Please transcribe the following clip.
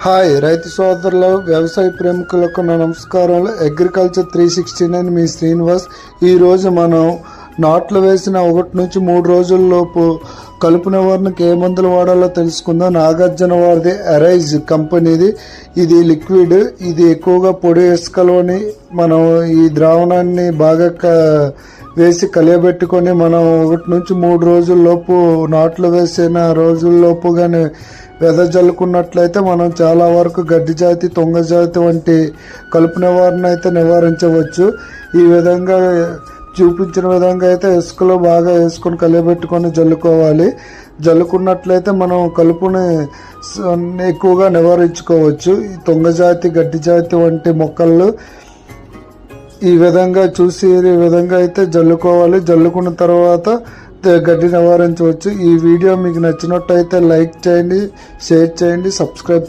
Hi రైతు సోదరుల వ్యవసాయ ప్రేమికులకు నా నమస్కారాలు. అగ్రికల్చర్ 369 మీ శ్రీనివాస్. ఈరోజు మనం నాట్లు వేసిన 1 నుంచి 3 రోజుల్లోపు కలుపు నివారణకు ఏ మందులు వాడాలో తెలుసుకుందాం. నాగార్జున వారిది అరైజ్ కంపెనీది. ఇది లిక్విడ్. ఇది ఎక్కువగా పొడి ఇసుకలోని మనం ఈ ద్రావణాన్ని బాగా వేసి కలియబెట్టుకొని మనం 1 నుంచి 3 రోజుల్లోపు నాట్లు వేసిన రోజుల్లోపు కానీ వెదజల్లుకున్నట్లయితే మనం చాలా వరకు గడ్డి జాతి, తొంగ జాతి వంటి కలుపు నివారణ అయితే నివారించవచ్చు. ఈ విధంగా చూపించిన విధంగా అయితే ఇసుకలో బాగా వేసుకొని కలియబెట్టుకొని జల్లుకోవాలి. జల్లుకున్నట్లయితే మనం కలుపుని ఎక్కువగా నివారించుకోవచ్చు. ఈ తొంగ జాతి, గడ్డి జాతి వంటి మొక్కలు ఈ విధంగా చూసి ఈ విధంగా అయితే జల్లుకోవాలి. జల్లుకున్న తర్వాత గడ్డి నివారించవచ్చు. ఈ వీడియో మీకు నచ్చినట్టయితే లైక్ చేయండి, షేర్ చేయండి, సబ్స్క్రైబ్